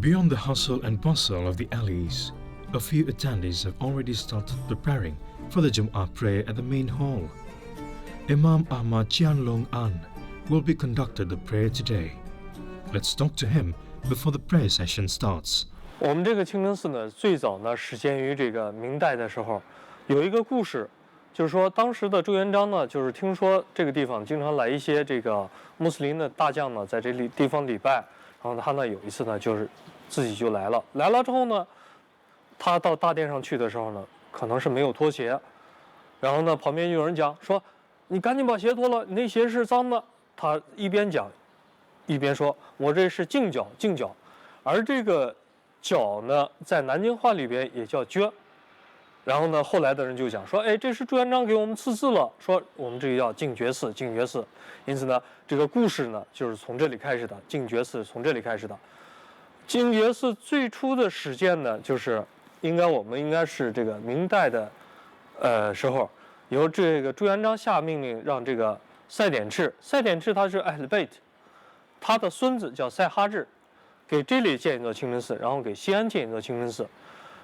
Beyond the hustle and bustle of the alleys, a few attendees have already started preparing for the Jum'ah prayer at the main hall. Imam Ahmad Jianlong An will be conducting the prayer today. Let's talk to him before the prayer session starts. 我们这个清真寺呢，最早呢始建于这个明代的时候，有一个故事，就是说当时的朱元璋呢，就是听说这个地方经常来一些这个穆斯林的大将呢，在这里地方礼拜，然后他呢有一次呢，就是自己就来了之后呢，他到大殿上去的时候呢，可能是没有脱鞋，然后呢旁边就有人讲说，你赶紧把鞋脱了，你那鞋是脏的。他一边讲，一边说，我这是净脚，净脚，而这个脚呢，在南京话里边也叫撅。然后呢，后来的人就讲说，哎，这是朱元璋给我们赐字了，说我们这个叫净觉寺，净觉寺。因此呢，这个故事呢，就是从这里开始的，净觉寺从这里开始的。净觉寺最初的始建呢，就是我们应该是这个明代的时候，由这个朱元璋下命令让这个赛典赤他是Ep3，他的孙子叫赛哈志，给这里建一座清真寺，然后给西安建一座清真寺。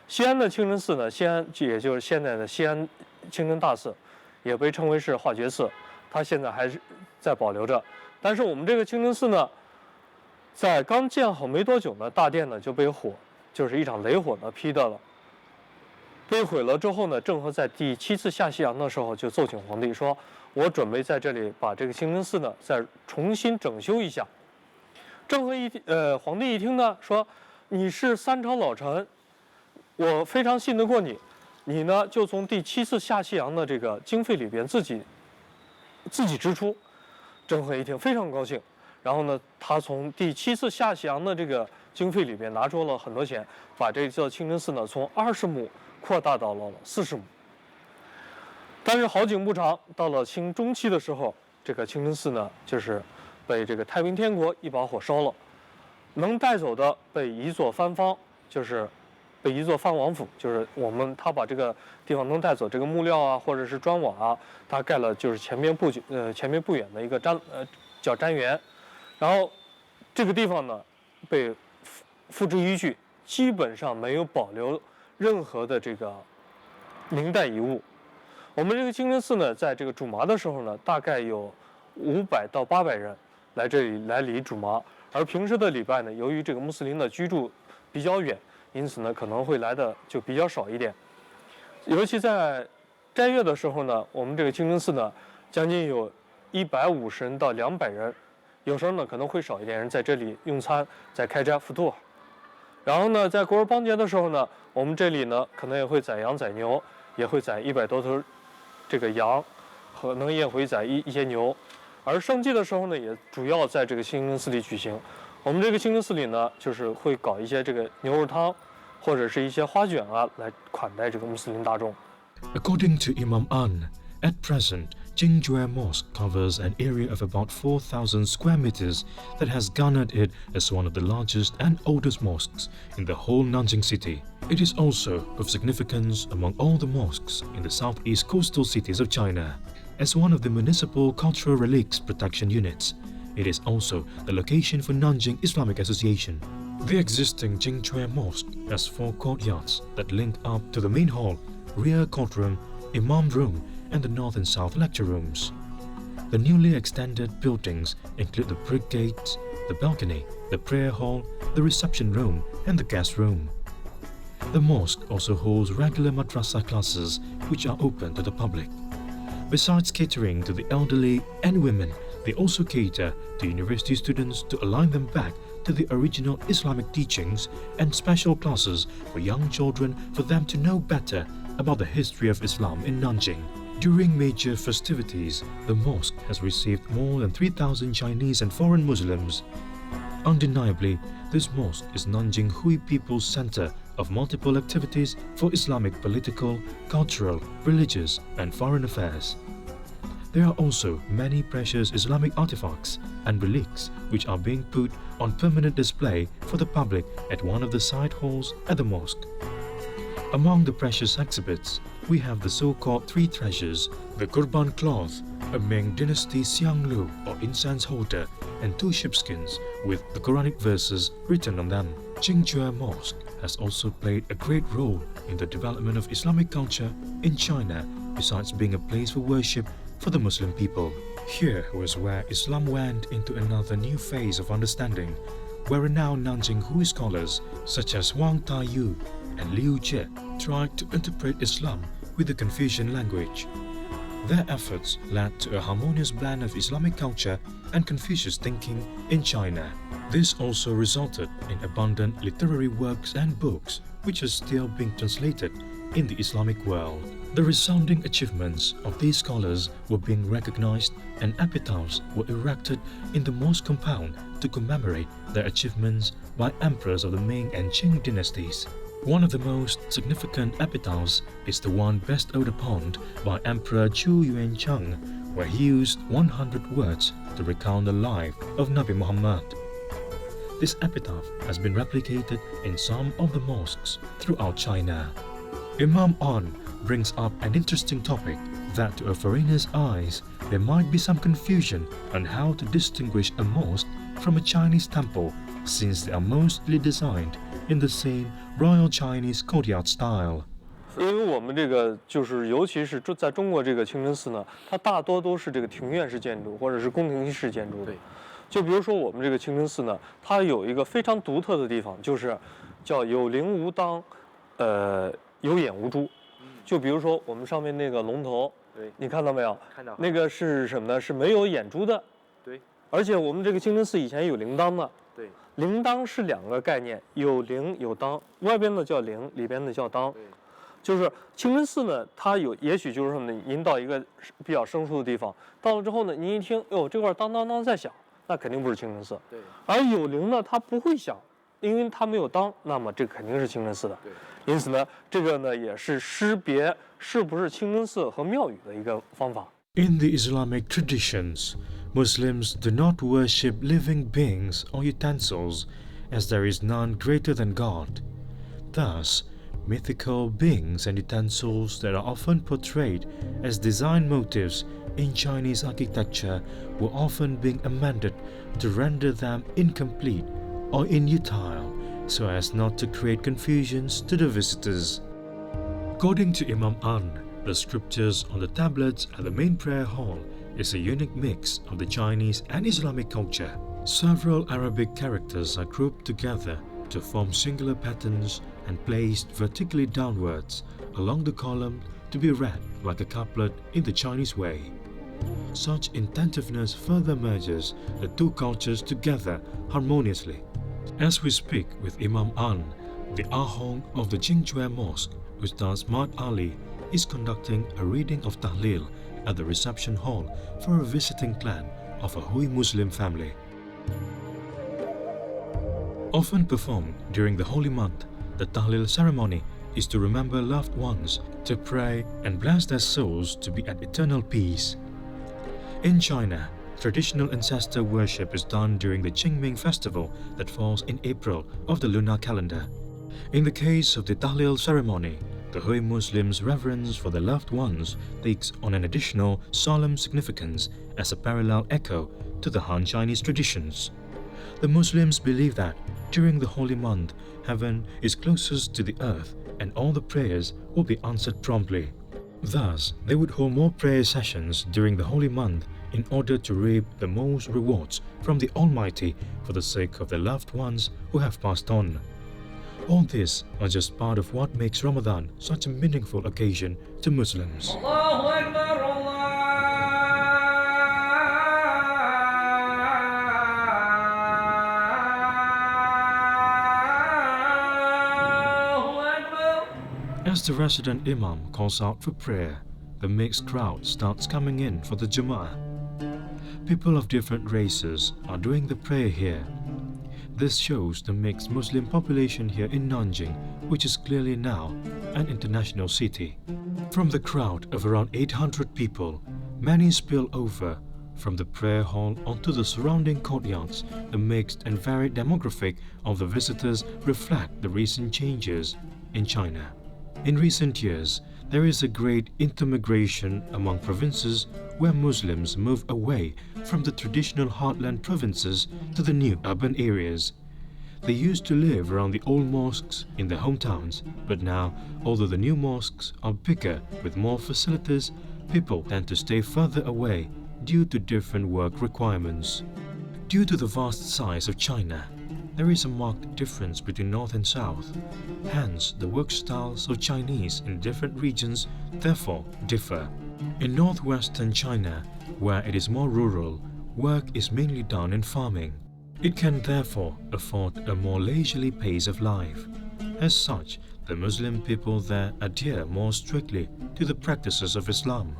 西安的清真寺呢，西安也就是现在的西安清真大寺，也被称为是化觉寺，它现在还是在保留着。但是我们这个清真寺呢，在刚建好没多久呢，大殿呢就被就是一场雷火呢劈掉了。被毁了之后呢，郑和在第7次下西洋的时候就奏请皇帝说，我准备在这里把这个清真寺呢再重新整修一下。皇帝一听呢，说你是3朝老臣，我非常信得过你，你呢就从第7次下西洋的这个经费里边自己支出。郑和一听非常高兴，然后呢，他从第7次下西洋的这个经费里边拿出了很多钱，把这座清真寺呢从20亩扩大到了40亩。但是好景不长，到了清中期的时候，这个清真寺呢就是被这个太平天国一把火烧了，能带走的被移作藩方，就是被移作藩王府，就是他把这个地方能带走这个木料啊，或者是砖瓦啊，他盖了就是前面不远的一个叫瞻园，然后这个地方呢被付之一炬，基本上没有保留任何的这个明代遗物。我们这个清真寺呢，在这个主麻的时候呢，大概有500到800人来这里来礼主麻，而平时的礼拜呢，由于这个穆斯林的居住比较远，因此呢可能会来的就比较少一点。尤其在斋月的时候呢，我们这个清真寺呢，将近有150人到200人，有时候呢可能会少一点人在这里用餐，在开斋福兔。然后呢，在国儿邦节的时候呢，我们这里呢可能也会宰羊宰牛，也会宰100多头这个羊，可能也会宰一些牛。而圣祭的时候呢，也主要在这个清真寺里举行。我们这个清真寺里呢，就是会搞一些这个牛肉汤，或者是一些花卷啊，来款待这个穆斯林大众。According to Imam An, at present, JingJue Mosque covers an area of about 4,000 square meters that has garnered it as one of the largest and oldest mosques in the whole Nanjing city. It is also of significance among all the mosques in the southeast coastal cities of China. As one of the municipal cultural relics protection units, it is also the location for Nanjing Islamic Association. The existing JingJue Mosque has 4 courtyards that link up to the main hall, rear courtroom, Imam room, and the north and south lecture rooms. The newly extended buildings include the brick gates, the balcony, the prayer hall, the reception room, and the guest room. The mosque also holds regular madrasa classes which are open to the public. Besides catering to the elderly and women, they also cater to university students to align them back to the original Islamic teachings and special classes for young children for them to know better about the history of Islam in Nanjing. During major festivities, the mosque has received more than 3,000 Chinese and foreign Muslims. Undeniably, this mosque is Nanjing Hui People's Center of multiple activities for Islamic political, cultural, religious, and foreign affairs. There are also many precious Islamic artifacts and relics which are being put on permanent display for the public at one of the side halls at the mosque. Among the precious exhibits, we have the so-called 3 treasures, the Qurban cloth, a Ming Dynasty Xianglu or incense holder, and 2 sheepskins with the Quranic verses written on them. JingJue Mosque has also played a great role in the development of Islamic culture in China, besides being a place for worship for the Muslim people. Here was where Islam went into another new phase of understanding, where renowned Nanjing Hui scholars such as Wang Taiyu and Liu Jie tried to interpret Islam with the Confucian language. Their efforts led to a harmonious blend of Islamic culture and Confucius thinking in China. This also resulted in abundant literary works and books which are still being translated in the Islamic world. The resounding achievements of these scholars were being recognized, and epitaphs were erected in the mosque compound to commemorate their achievements by emperors of the Ming and Qing dynasties. One of the most significant epitaphs is the one best owed upon by Emperor Zhu Yuancheng, where he used 100 words to recount the life of Nabi Muhammad. This epitaph has been replicated in some of the mosques throughout China. Imam On brings up an interesting topic that to a foreigner's eyes there might be some confusion on how to distinguish a mosque from a Chinese temple, since they are mostly designed in the same Royal Chinese courtyard style. 因为我们这个就是尤其是在中国这个清真寺呢，它大多都是这个庭院式建筑或者是宫廷式建筑的。就比如说我们这个清真寺呢，它有一个非常独特的地方，就是叫有灵无当，有眼无珠。就比如说我们上面那个龙头，对，你看到没有？看到。那个是什么呢？是没有眼珠的。对。而且我们这个清真寺以前有铃铛的。对。铃铛是2个概念，有铃有当，外边的叫铃，里边的叫当。对。就是清真寺呢，它也许就是什么呢？您到一个比较生疏的地方，到了之后呢，您一听，哟，这块当当当在响，那肯定不是清真寺。对。而有铃呢，它不会响，因为它没有当，那么这肯定是清真寺的。对。因此呢，这个呢也是识别是不是清真寺和庙宇的一个方法。In the Islamic traditions, Muslims do not worship living beings or utensils, as there is none greater than God. Thus, mythical beings and utensils that are often portrayed as design motifs in Chinese architecture were often being amended to render them incomplete or inutile, so as not to create confusions to the visitors. According to Imam An, the scriptures on the tablets at the main prayer hall is a unique mix of the Chinese and Islamic culture. Several Arabic characters are grouped together to form singular patterns and placed vertically downwards along the column to be read like a couplet in the Chinese way. Such intentiveness further merges the 2 cultures together harmoniously. As we speak with Imam An, the Ahong of the JingJue Mosque, Ustaz Mat Ali, is conducting a reading of Tahlil at the reception hall for a visiting clan of a Hui Muslim family. Often performed during the holy month, the Tahlil ceremony is to remember loved ones, to pray and bless their souls to be at eternal peace. In China, traditional ancestor worship is done during the Qingming festival that falls in April of the lunar calendar. In the case of the Tahlil ceremony, the Hui Muslims' reverence for their loved ones takes on an additional solemn significance as a parallel echo to the Han Chinese traditions. The Muslims believe that during the holy month, heaven is closest to the earth and all the prayers will be answered promptly. Thus, they would hold more prayer sessions during the holy month in order to reap the most rewards from the Almighty for the sake of their loved ones who have passed on. All this are just part of what makes Ramadan such a meaningful occasion to Muslims. As the resident Imam calls out for prayer, the mixed crowd starts coming in for the Jama'ah. People of different races are doing the prayer here. This shows the mixed Muslim population here in Nanjing, which is clearly now an international city. From the crowd of around 800 people, many spill over from the prayer hall onto the surrounding courtyards. The mixed and varied demographic of the visitors reflect the recent changes in China. In recent years, there is a great intermigration among provinces where Muslims move away from the traditional heartland provinces to the new urban areas. They used to live around the old mosques in their hometowns, but now, although the new mosques are bigger with more facilities, people tend to stay further away due to different work requirements. Due to the vast size of China, there is a marked difference between North and South. Hence, the work styles of Chinese in different regions therefore differ. In northwestern China, where it is more rural, work is mainly done in farming. It can therefore afford a more leisurely pace of life. As such, the Muslim people there adhere more strictly to the practices of Islam.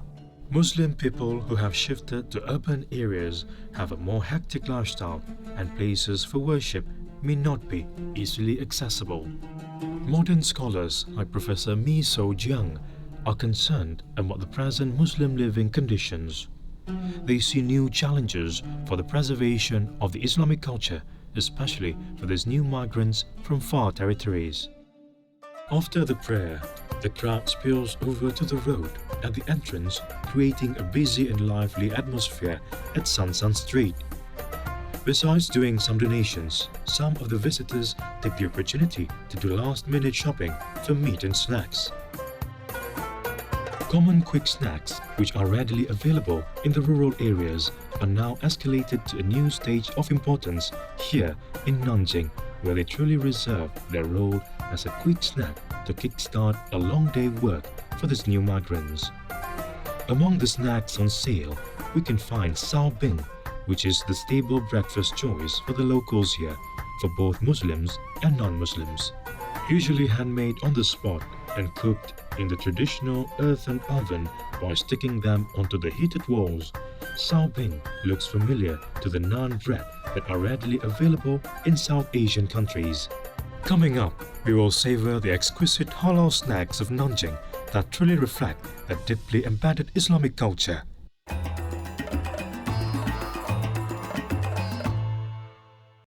Muslim people who have shifted to urban areas have a more hectic lifestyle, and places for worship may not be easily accessible. Modern scholars like Professor Mi So Jiang are concerned about the present Muslim living conditions. They see new challenges for the preservation of the Islamic culture, especially for these new migrants from far territories. After the prayer, the crowd spills over to the road at the entrance, creating a busy and lively atmosphere at Sansan Street. Besides doing some donations, some of the visitors take the opportunity to do last-minute shopping for meat and snacks. Common quick snacks, which are readily available in the rural areas, are now escalated to a new stage of importance here in Nanjing, where they truly reserve their role as a quick snack to kickstart a long day work for these new migrants. Among the snacks on sale, we can find sao bing, which is the staple breakfast choice for the locals here, for both Muslims and non-Muslims. Usually handmade on the spot and cooked in the traditional earthen oven by sticking them onto the heated walls, sao bing looks familiar to the naan bread that are readily available in South Asian countries. Coming up, we will savor the exquisite halal snacks of Nanjing that truly reflect a deeply embedded Islamic culture.